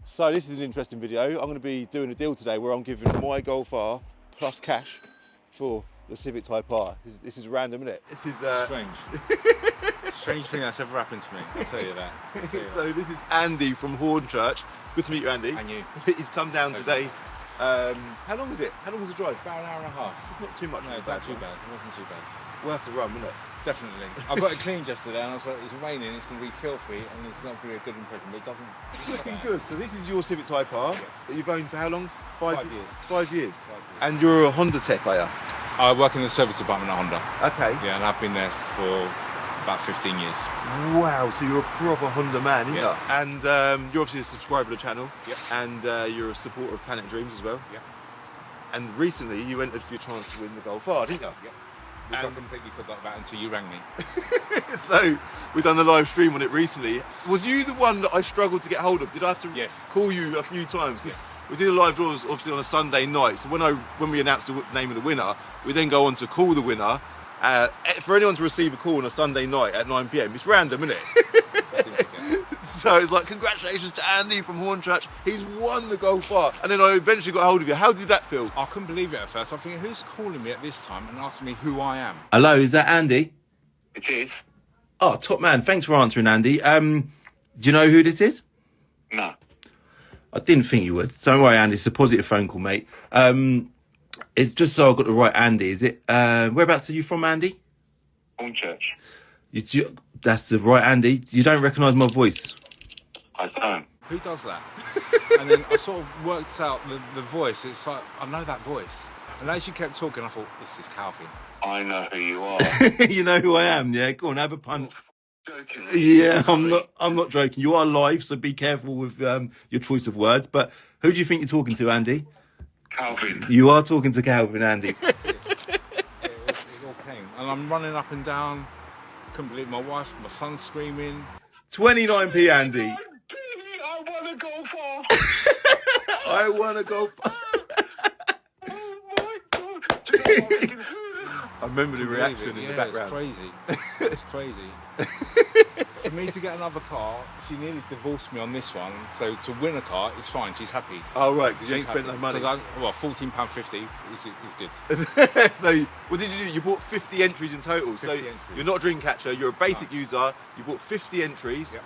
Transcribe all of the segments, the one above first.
So this is an interesting video. I'm going to be doing a deal today where I'm giving my Golf R plus cash for the Civic Type R. This is random, isn't it? This is strange. Strange thing that's ever happened to me, I'll tell you that. So this is Andy from Hornchurch. Good to meet you, Andy. And you. He's come down today. How long is it? How long was the drive? About an hour and a half. It's not too much. No, it's not too bad. It wasn't too bad. Worth the run, wasn't it? Definitely. I got it cleaned yesterday and I was like, it's raining, it's going to be filthy and it's not going to be a good impression, but it doesn't. It's looking good. So this is your Civic Type R that you've owned for how long? 5 years. 5 years. And you're a Honda tech, are you? I work in the service department at Honda. Okay. Yeah, and I've been there for about 15 years. Wow, so you're a proper Honda man, aren't Yeah. you? And you're obviously a subscriber to the channel. Yeah. And you're a supporter of Planet Dreams as well. Yeah. And recently you entered for your chance to win the Golf R, didn't you? Yeah. Which I completely forgot about until you rang me. So we've done the live stream on it recently. Was you the one that I struggled to get hold of? Did I have to call you a few times? Because we did the live draws obviously on a Sunday night. So when we announced the name of the winner, we then go on to call the winner. For anyone to receive a call on a Sunday night at 9 PM, it's random, isn't it? So it's like, congratulations to Andy from Hornchurch. He's won the Golf R. And then I eventually got hold of you. How did that feel? I couldn't believe it at first. I'm thinking, who's calling me at this time and asking me who I am? Hello, is that Andy? It is. Oh, top man. Thanks for answering, Andy. Do you know who this is? No. I didn't think you would. Don't worry, Andy. It's a positive phone call, mate. It's just so I got the right Andy. Is it? Whereabouts are you from, Andy? Hornchurch. That's the right Andy. You don't recognise my voice. I don't. Who does that? And then I sort of worked out the voice. It's like, I know that voice. And as you kept talking, I thought, this is Calvin. I know who you are. You know who I am, yeah? Go on, have a punt. Joking. Yeah, I'm not joking. You are live, so be careful with your choice of words. But who do you think you're talking to, Andy? Calvin. You are talking to Calvin, Andy. It all came. And I'm running up and down. Couldn't believe my wife, my son's screaming. 29p, Andy. I want to go far. I want to go. Oh my God. Do you know what I can- I remember the reaction in the background. It's crazy. It's crazy. For me to get another car, she nearly divorced me on this one. So to win a car, it's fine. She's happy. Oh, right, because you ain't She's spent happy. no money. Well, £14.50 is good. So, what did you do? You bought 50 entries in total. 50 So, entries. you're not a dream catcher, you're a basic user. You bought 50 entries, Yep.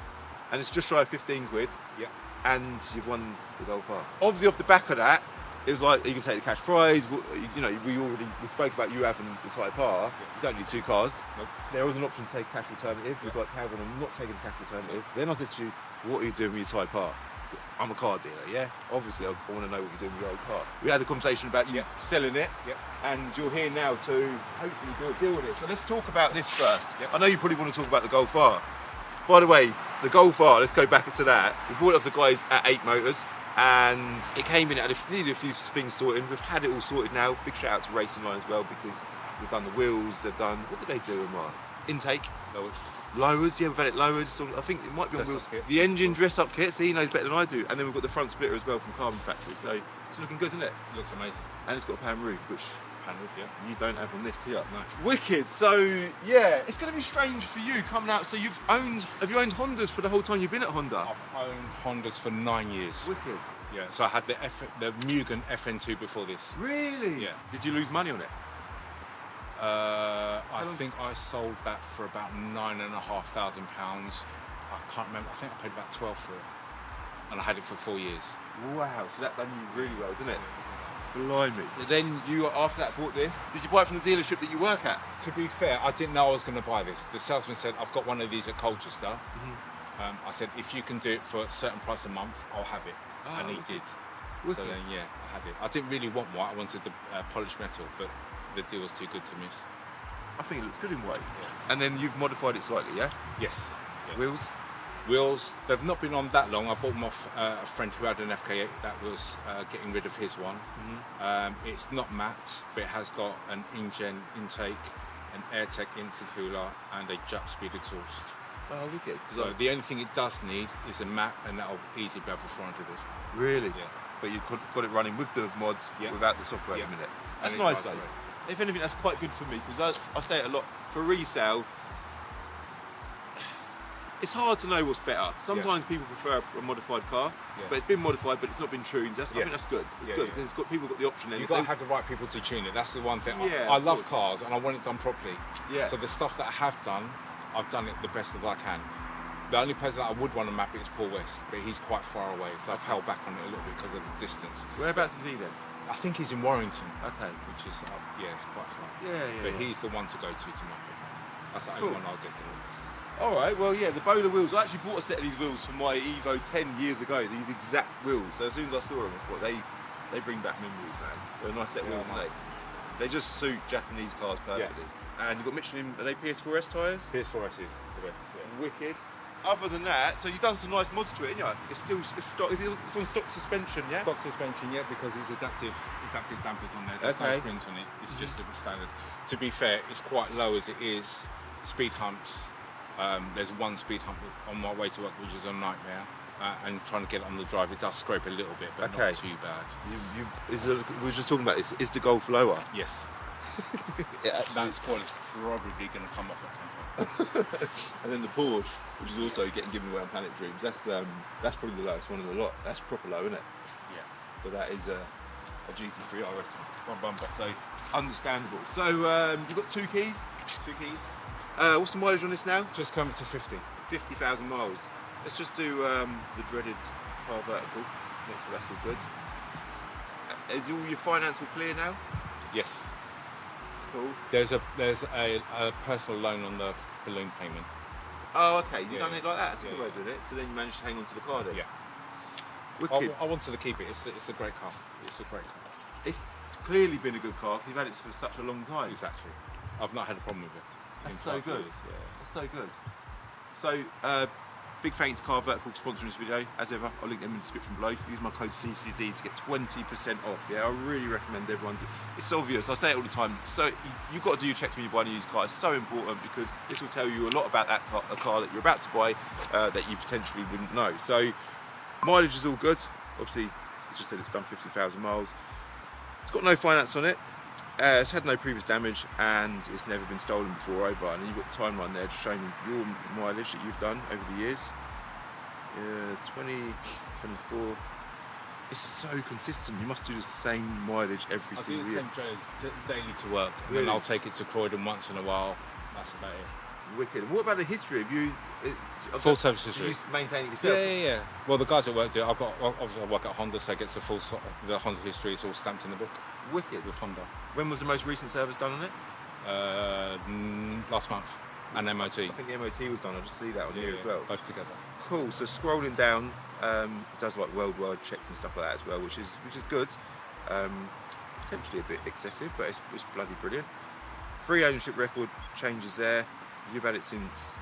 and it's just shy of 15 quid, Yeah. and you've won the Golf R. Obviously, off the back of that, it was like, you can take the cash prize. You know, we spoke about you having the Type R. You don't need two cars. Nope. There was an option to take cash alternative. We was like, Calvin, I'm not taking cash alternative. Then I said to you, what are you doing with your Type R? I'm a car dealer, yeah? Obviously, I want to know what you're doing with your old car. We had a conversation about you selling it, and you're here now to hopefully do a deal with it. So let's talk about this first. I know you probably want to talk about the Golf R. By the way, the Golf R, let's go back to that. We bought it off the guys at 8 Motors, and it came in, it needed a few things sorted. We've had it all sorted now. Big shout out to Racing Line as well, because we've done the wheels, they've done, what did they do, Omar? Intake. Lowers, yeah, we've had it lowered. So I think it might be on wheels. The engine dress-up kit, so he knows better than I do. And then we've got the front splitter as well from Carbon Factory. So it's looking good, isn't it? It looks amazing. And it's got a pan roof, which Yeah. you don't have on this, do you? No. Wicked. So yeah, it's going to be strange for you coming out. So have you owned Hondas for the whole time you've been at Honda? I've owned Hondas for 9 years. Wicked. Yeah, so I had the Mugen FN2 before this. Really? Yeah. Did you lose money on it? I think I sold that for about £9,500. I can't remember. I think I paid about 12 for it, and I had it for 4 years. Wow. So that done you really well, didn't it? Blimey. So then you, after that, bought this. Did you buy it from the dealership that you work at? To be fair, I didn't know I was going to buy this. The salesman said, I've got one of these at Colchester. I said, if you can do it for a certain price a month, I'll have it. And he did. Wicked. So then, yeah, I had it. I didn't really want white. I wanted the polished metal, but the deal was too good to miss. I think it looks good in white. And then you've modified it slightly, yeah? Yes. Yeah. Wheels? Wheels, they've not been on that long. I bought them off a friend who had an FK8 that was getting rid of his one. It's not matte, but it has got an InGen intake, an AirTech intercooler, and a jet speed exhaust. Oh, wicked. So the only thing it does need is a matte, and that'll easily be over 400 quid. Really? Yeah. But you've got it running with the mods, without the software in a minute. That's And nice it's though. great. If anything, that's quite good for me, because I say it a lot, for resale, It's hard to know what's better. Sometimes people prefer a modified car, but it's been modified, but it's not been tuned. I think that's good. It's good because people got the option. You've got to have the right people to tune it. That's the one thing. Yeah, I love cars and I want it done properly. Yeah. So the stuff that I have done, I've done it the best that I can. The only place that I would want to map it is Paul West, but he's quite far away, so I've held back on it a little bit because of the distance. Whereabouts is he then? I think he's in Warrington. Okay. Which is, it's quite far. Yeah. But he's the one to go to map it. That's the only one I'll get to. All right, well, yeah, the Bowler wheels. I actually bought a set of these wheels for my Evo 10 years ago, these exact wheels. So as soon as I saw them, I thought they bring back memories, man. They're a nice set of wheels, aren't they? They just suit Japanese cars perfectly. And you've got Michelin, are they PS4S tyres? PS4S is the best, Wicked. Other than that, so you've done some nice mods to it, haven't you? It's still stock. It's on stock suspension, yeah. Stock suspension, yeah, because it's adaptive dampers on there. There's no springs on it. It's just a standard. To be fair, it's quite low as it is. Speed humps. There's one speed hump on my way to work, which is a nightmare. And trying to get it on the drive, it does scrape a little bit, but not too bad. We were just talking about this. Is the Golf lower? Yes. That spoil is probably going to come off at some point. And then the Porsche, which is also getting given away on Planet Dreams, that's probably the lowest one of the lot. That's proper low, isn't it? Yeah. But that is a GT3 RS front bumper, so understandable. So you've got two keys. What's the mileage on this now? Just coming to 50. 50,000 miles. Let's just do the dreaded car vertical. Make sure that's all good. Is all your finance all clear now? Yes. Cool. There's a personal loan on the balloon payment. Oh, okay. You've done it like that. That's a good way of doing it. So then you managed to hang on to the car then. Yeah. Wicked. I wanted to keep it. It's a great car. It's a great car. It's clearly been a good car because you've had it for such a long time. Exactly. I've not had a problem with it. That's so good. Years, yeah. That's so good. So, big thanks to Car Vertical for sponsoring this video. As ever, I'll link them in the description below. Use my code CCD to get 20% off. Yeah, I really recommend everyone to. It's obvious, I say it all the time. So you've got to do your checks when you buy a used car. It's so important because this will tell you a lot about that car, a car that you're about to buy that you potentially wouldn't know. So mileage is all good. Obviously, it's just said it's done 50,000 miles. It's got no finance on it. It's had no previous damage and it's never been stolen before either. And then you've got the timeline there just showing your mileage that you've done over the years. 20, 24. It's so consistent. You must do the same mileage every single year. I do the same daily to work, and then I'll take it to Croydon once in a while. That's about it. Wicked. What about the history? Have you full service history? You maintain it yourself? Yeah. Well, the guys at work do. Obviously I work at Honda, so it gets the Honda history. It's all stamped in the book. Wicked. With Honda. When was the most recent service done on it? Last month. And MOT. I think the MOT was done. I just see that on here as well. Both together. Cool. So scrolling down, it does like worldwide checks and stuff like that as well, which is good. Potentially a bit excessive, but it's bloody brilliant. Free ownership record changes there. You've had it since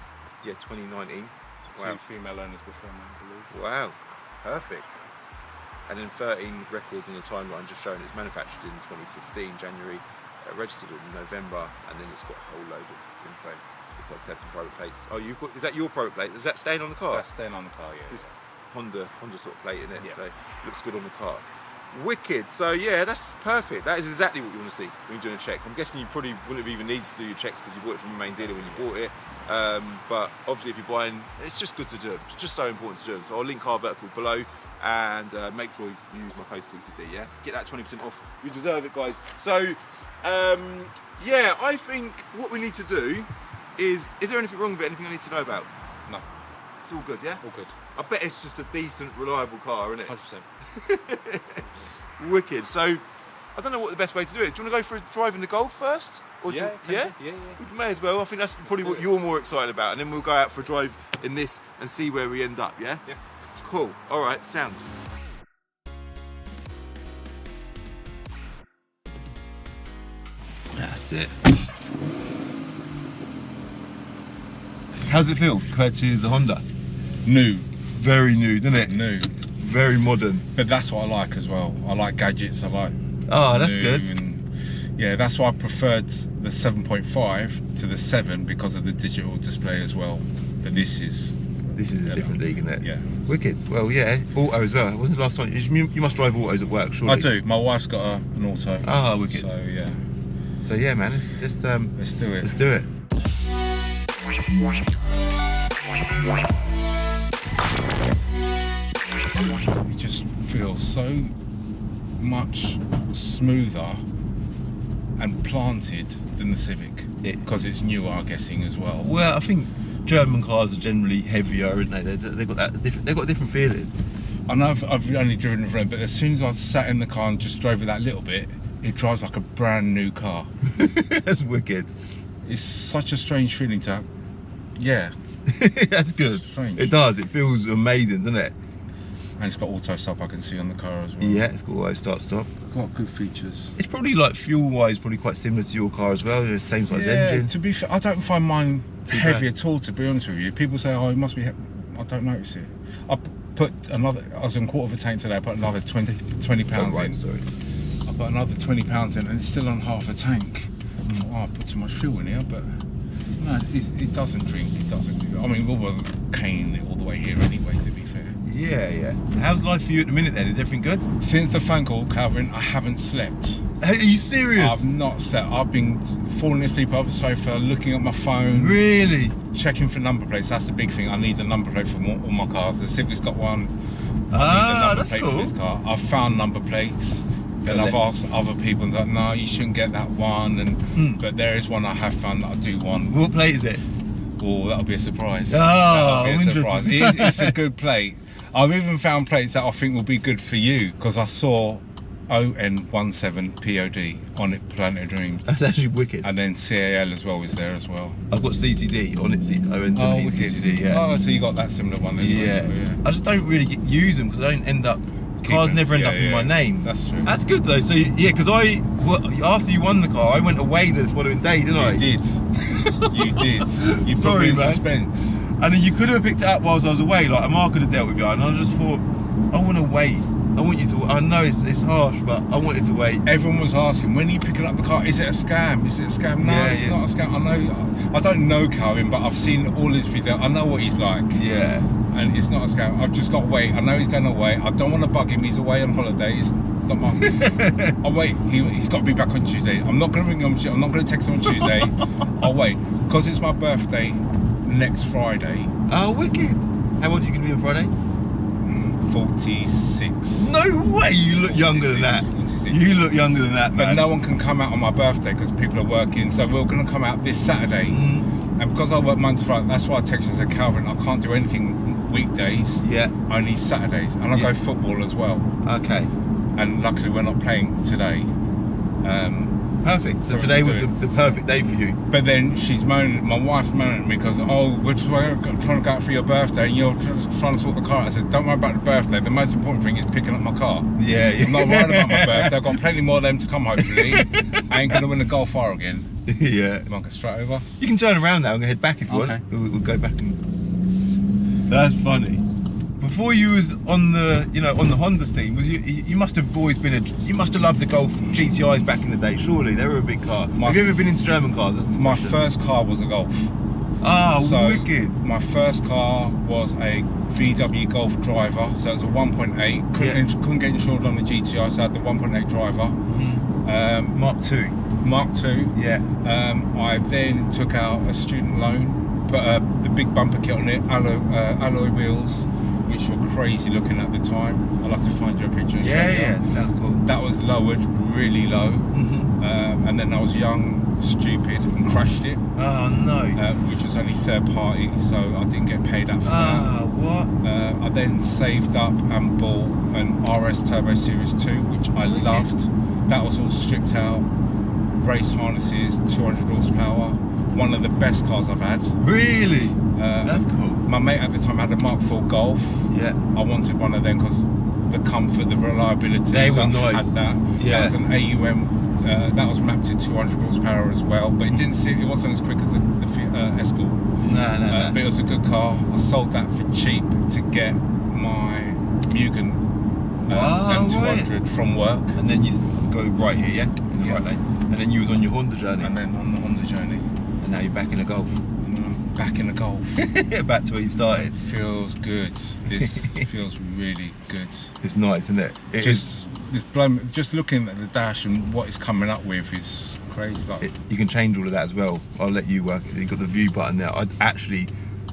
2019. Wow. 2 female owners before me, I believe. Wow, perfect. And then 13 records on the timeline, just showing it's manufactured in 2015 January, registered in November, and then it's got a whole load of info. Looks like it's had some private plates. Oh, is that your private plate? Is that staying on the car? That's staying on the car, yeah. It's Honda sort of plate in it, yeah. So it looks good on the car. Wicked. So yeah, that's perfect. That is exactly what you want to see when you're doing a check. I'm guessing you probably wouldn't have even needed to do your checks because you bought it from a main dealer when you bought it. But obviously if you're buying, it's just good to do them. It's just so important to do them. So I'll link Car Vertical below and make sure you use my code CCD, yeah? Get that 20% off. You deserve it, guys. So yeah, I think what we need to do is there anything wrong with it? Anything I need to know about? No. It's all good, yeah? All good. I bet it's just a decent, reliable car, isn't it? 100%. Wicked. So, I don't know what the best way to do it is. Do you want to go for a drive in the Golf first? Or Yeah. We may as well. I think that's probably what you're more excited about. And then we'll go out for a drive in this and see where we end up, yeah? Yeah. It's cool. All right, sound. That's it. How's it feel compared to the Honda? New. Very new, doesn't it? New. Very modern. But that's what I like as well. I like gadgets. I like. Oh, that's new good. And yeah, that's why I preferred the 7.5 to the 7 because of the digital display as well. But this is a different league, isn't it? Yeah. Wicked. Well, yeah, auto as well. When was the last time? You must drive autos at work, surely? I do. My wife's got an auto. Ah, wicked. So yeah. So yeah, man, let's do it. Let's do it. It just feels so much smoother and planted than the Civic, because it's newer, I'm guessing, as well. Well, I think German cars are generally heavier, aren't they? They've got that different. They've got a different feeling. I know I've only driven it, but as soon as I sat in the car and just drove it that little bit, it drives like a brand new car. That's wicked. It's such a strange feeling to have. Yeah. That's good. Strange. It does. It feels amazing, doesn't it? And it's got auto stop, I can see on the car as well. Yeah, it's got auto start stop. Got good features. It's probably like fuel-wise, probably quite similar to your car as well. It's the same size engine. To be fair, I don't find mine Too heavy bad. at all. To be honest with you, people say, "Oh, it must be." I don't notice it. I put another. I was in quarter of a tank today. I put another 20 pounds in. Sorry. I put another 20 pounds in, and it's still on half a tank. I thought, oh, I put too much fuel in here, but no, it doesn't drink. It doesn't. I mean, we wasn't caning it all the way here anyway. To be fair. Yeah, yeah. How's life for you at the minute then? Is everything good? Since the phone call, Calvin, I haven't slept. Are you serious? I've not slept. I've been falling asleep over the sofa, looking at my phone. Really? Checking for number plates. That's the big thing. I need the number plate for all my cars. The Civic's got one. I need the number that's plate cool. for this car. I've found number plates. Then Yeah, I've asked other people and they're like, no, you shouldn't get that one. And but there is one I have found that I do want. What plate is it? Oh, that'll be a surprise. Oh, that'll be a surprise. interesting. It's a good plate. I've even found plates that I think will be good for you, because I saw ON17POD on it, Planet of Dreams. That's actually wicked. And then CAL as well is there as well. I've got CCD on it. ON17 wicked. CCD. Yeah. Oh, so you got that similar one then? Yeah. So, yeah. I just don't really use them because I don't end up. Cars Keeping- never end yeah, up in yeah. my name. That's true. That's good though. So yeah, because after you won the car, I went away the following day, didn't I? You did. You did. You put Sorry, me in man. suspense. And then you could have picked it up whilst I was away. Like Mark could have dealt with you, and I just thought, I want to wait. I want you to. I know it's harsh, but I wanted to wait. Everyone was asking, when are you picking up the car? Is it a scam? Is it a scam? No, Yeah, it's yeah. not a scam. I know. I don't know Calvin, but I've seen all his videos. I know what he's like. Yeah. And it's not a scam. I've just got to wait. I know he's going away. I don't want to bug him. He's away on holiday. It's not my. I'll wait. He's got to be back on Tuesday. I'm not going to ring him. I'm not going to text him on Tuesday. I'll wait because it's my birthday next Friday. Oh, wicked. How old are you going to be on Friday? 46. No way. You look younger than that. 46. You look younger than that, man. But no one can come out on my birthday because people are working. So we're going to come out this Saturday. And because I work Monday to Friday, that's why I texted and said, Calvin, I can't do anything weekdays. Yeah. Only Saturdays. And I Yeah. go football as well. Okay. And luckily we're not playing today. Perfect. So So today we was can the perfect day for you. But then she's moaning, my wife's moaning at me because, oh, we're just trying to go out for your birthday and you're trying to sort the car out. I said, don't worry about the birthday. The most important thing is picking up my car. Yeah. Yeah. I'm not worried about my birthday. I've got plenty more of them to come, hopefully. I ain't going to win the Golf R again. Yeah. Come on, go straight over. You can turn around now and head back if you Okay. want. We'll go back and. That's funny. Before you was on the, on the Honda scene, you must have always been you must have loved the Golf GTIs back in the day. Surely they were a big car. Have you ever been into German cars? That's the My question. first car was a Golf. Oh, So wicked. my first car was a VW Golf driver, so it was a 1.8. Couldn't get insured on the GTI, so I had the 1.8 driver. Mark II. Mark II. Yeah. I then took out a student loan, put the big bumper kit on it, alloy wheels, which were crazy looking at the time. I'll have to find you a picture and show you. Yeah. Sounds cool. That was lowered really low, Mm-hmm. and then I was young, stupid, and crashed it, Oh no. which was only third party, so I didn't get paid out for that. What? I then saved up and bought an RS Turbo Series 2, which I loved. That was all stripped out, race harnesses, 200 horsepower. One of the best cars I've had. Really? That's cool. My mate at the time had a Mark IV Golf. Yeah. I wanted one of them because the comfort, the reliability. They so were I nice. had that. Yeah. That was an AUM. That was mapped to 200 horsepower as well, but it didn't see. It wasn't as quick as the Escort. No. But it was a good car. I sold that for cheap to get my Mugen M200 from work, And then you go right here, yeah? In the Yeah. right lane. And then you was on your Honda journey. and then on the journey, And now you're back in a Golf. and then I'm back in the Golf. Back to where you started. Feels good. This feels really good. It's nice, isn't it? It is. Just looking at the dash and what it's coming up with is crazy. Like, You can change all of that as well. I'll let you work it. You've got the view button there. I'd actually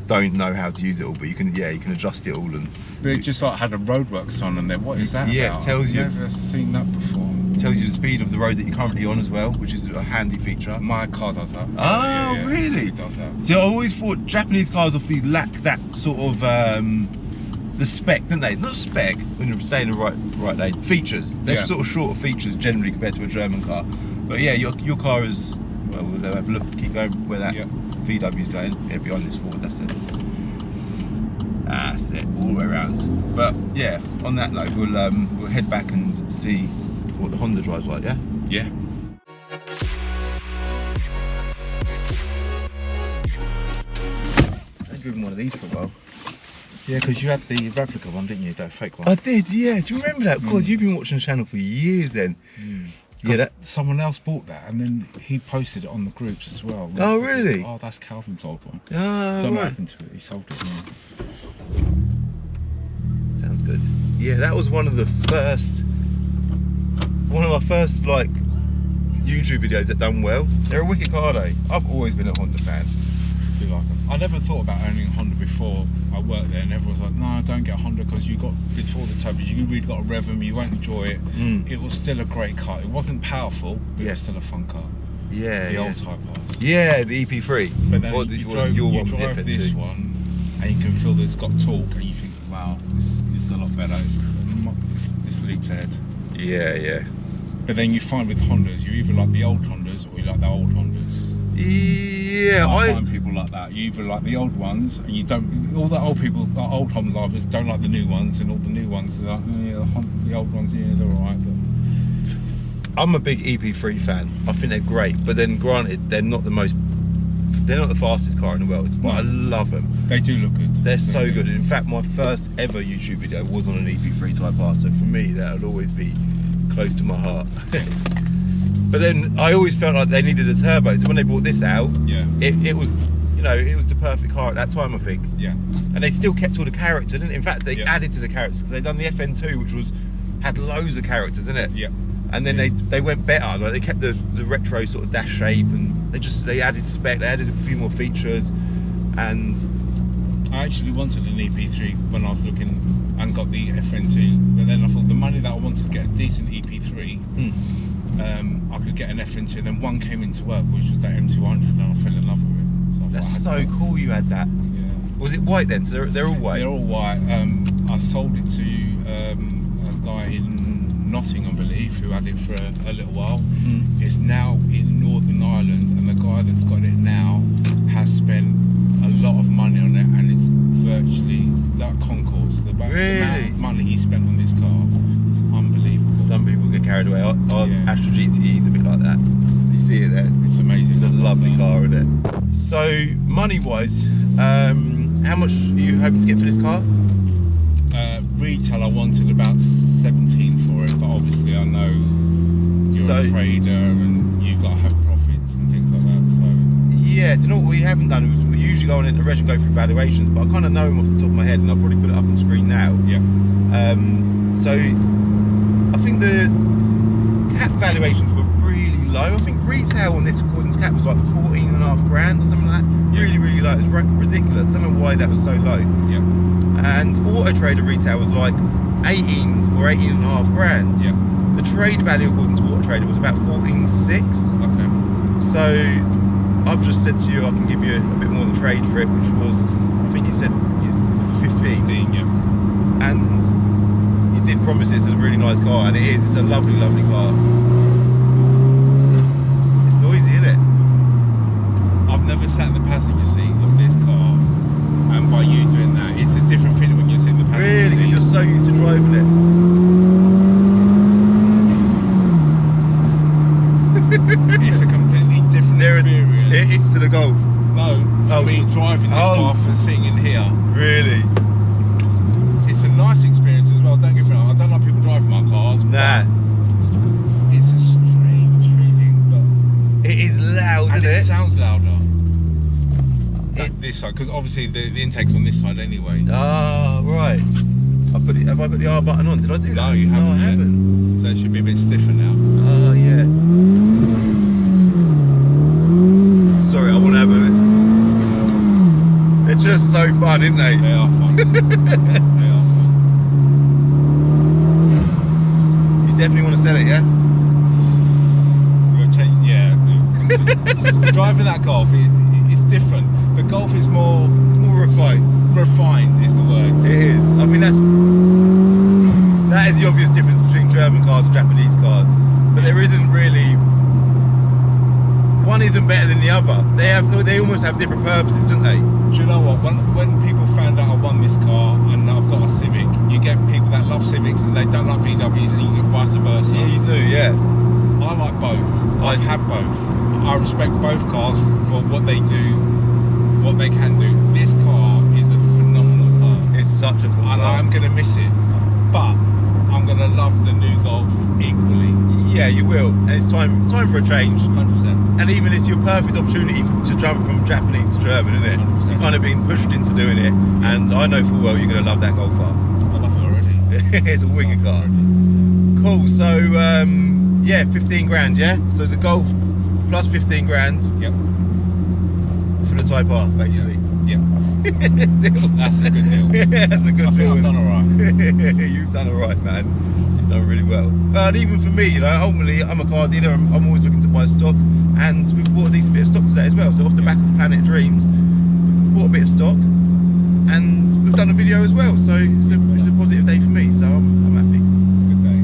don't know how to use it all, but you can adjust it all. And But it just like had a roadworks on and there. What is that Yeah, about? it tells you. I've never seen that before. it tells you the speed of the road that you're currently on as well, which is a handy feature. My car does that. Oh, Yeah, really? It does that. See, I always thought Japanese cars obviously lack that sort of the spec, don't they? Not spec when you're staying in the right lane. Features. They're Yeah. sort of shorter features generally compared to a German car. But yeah, your car is. Well, we'll have a look. Keep going where that VW's going. Yeah, behind this Ford. That's it. That's it. All the way around. But yeah, on that note, we'll head back and see what the Honda drive's like. Yeah. Yeah. I've driven one of these for a while. Yeah, because you had the replica one, didn't you? That fake one. I did, yeah. Do you remember that? Because you've been watching the channel for years then. Yeah, that. Someone else bought that and then he posted it on the groups as well. Oh, really? Oh, that's Calvin's old one. Oh, Don't know what right. happened to it. He sold it now. Sounds good. Yeah, that was one of my first like YouTube videos that done well. They're a wicked car though. I've always been a Honda fan. Do you like them? I never thought about owning a Honda before I worked there, and everyone was like, "No, don't get a Honda because you got before the turbos. You really got to rev them. You won't enjoy it." It was still a great car. It wasn't powerful, but it was still a fun car. Yeah, The old Type R's. Yeah, the EP3. But then Or you or drive, your you one was the drive this FN2. one, and you can feel that it's got torque, and you think, "Wow, it's a lot better. It's leaps ahead." Yeah, yeah. But then you find with Hondas, you either like the old Hondas or you like the old Hondas. Yeah, I find people like that. You either like the old ones, and you don't. All the old people, the old Honda lovers, don't like the new ones, and all the new ones are like, "Oh, yeah, the old ones, yeah, they're alright." But I'm a big EP3 fan. I think they're great, but then granted, they're not the fastest car in the world, but I love them. they do look good. They're so good. In fact, my first ever YouTube video was on an EP3 Type R, so for me, that'll always be close to my heart. But then I always felt like they needed a turbo, so when they brought this out, Yeah. it was, it was the perfect car at that time, I think. Yeah. And they still kept all the character, didn't it? In fact, they Yeah. added to the characters because they done the FN2, which had loads of characters, didn't it? Yeah. And then they went better. Like they kept the retro sort of dash shape, and they added spec. They added a few more features, and I actually wanted an EP3 when I was looking and got the FN2, but then I thought the money that I wanted to get a decent EP3, I could get an FN2. And then one came into work, which was that M200, and I fell in love with it. So I that's thought I had so to- cool. You had that. Yeah. Was it white then? So they're all white. They're all white. I sold it to a guy in Nottingham, I believe, who had it for a little while. It's now in Northern Ireland, and the guy that's got it now has spent a lot of money on it, and it's virtually that concourse. The amount of money he spent on this car is unbelievable. Some people get carried away. Our Astra GTE is a bit like that. You see it there? It's amazing. It's a lovely car, isn't it? So money-wise, how much are you hoping to get for this car? Retail, I wanted about 17 for it, but obviously I know you're a trader and you've got to have profits and things like that. So yeah, do you know what we haven't done? Is we usually go on into Reg and go through valuations, but I kind of know them off the top of my head, and I'll probably put it up on screen now. yeah, So I think the cap valuations were really low. I think retail on this according to cap was like 14.5 grand or something like that. Yeah. Really, really low. It's ridiculous. I don't know why that was so low. yeah, And Auto Trader retail was like 18 or 18.5 grand. yeah. The trade value according to Auto Trader was about 14.6. Okay. So I've just said to you I can give you a bit more than trade for it, which was, I think you said 15. 15, yeah. And you did promise it's a really nice car, and it is. It's a lovely, lovely car. It's noisy, isn't it? I've never sat in the passenger seat of this car, and by you doing that, it's a different feeling when you're sitting in the passenger Really, because seat. you're so used to driving it. It's a completely different experience. To the Golf. No, for me driving this car and sitting in here. Really? It's a nice experience as well, don't get me wrong. I don't like people driving my cars, Nah. but it's a strange feeling, but It is loud, and isn't it it? sounds louder. This side, because obviously the intake's on this side anyway. Ah, right. Have I put the R button on? Did I do that? No, you haven't. No, I yet. haven't. So it should be a bit stiffer now. Oh, yeah. Sorry, I want to have a... They're just so fun, isn't they? They are fun. They are fun. You definitely want to sell it, yeah? Yeah. Driving that Golf, it's different. The Golf is more... It's more refined. Refined is the word. It is. I mean, that is the obvious difference between German cars and Japanese cars. But there isn't really... One isn't better than the other. They almost have different purposes, don't they? Do you know what? When people found out I won this car and I've got a Civic, you get people that love Civics and they don't like VWs, and you get vice versa. Yeah, you do, yeah. I like both. I've had both. I respect both cars for what they do, what they can do. This car is a phenomenal car. It's such a cool And car. I'm going to miss it. But I'm going to love the new Golf equally. Yeah, you will. And it's time for a change. 100%. And even it's your perfect opportunity to jump from Japanese to German, isn't it? 100%. You've kind of been pushed into doing it. And I know full well you're going to love that Golf car. I love it already. It's a wicked car. Cool, so yeah, 15 grand, yeah? So the Golf plus 15 grand Yep. for the Type R, basically. Yep. Deal. That's a good deal. Yeah, that's a good I deal. think I've done alright. You've done alright, man. You've done really well. And even for me, you know, ultimately, I'm a car dealer. I'm always looking to buy stock, and we've bought a decent bit of stock today as well. So off the back of Planet Dreams, we've bought a bit of stock, and we've done a video as well. So it's a positive day for me. So I'm happy. It's a good day.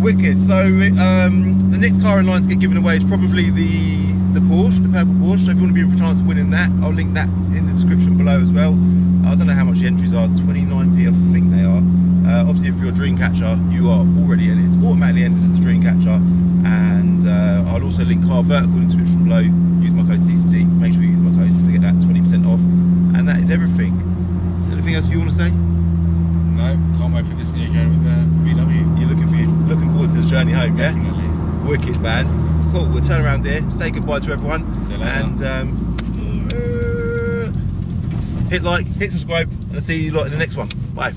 Wicked. So the next car in line to get given away is probably the Porsche, the purple Porsche. So if you want to be in for a chance of winning that, I'll link that in the description below as well. I don't know how much the entries are, 29p I think they are. Obviously if you're a dream catcher, you are already entered, automatically entered as a dream catcher. And I'll also link Car Vertical in the description below. Use my code CCD, make sure you use my code to get that 20% off. And that is everything. Is there anything else you want to say? No, can't wait for this new journey with VW. You're looking forward to the journey home, yeah? Definitely. Wicked, man. Cool, we'll turn around here, say goodbye to everyone. See you later. And hit like, hit subscribe, and I'll see you lot in the next one. Bye.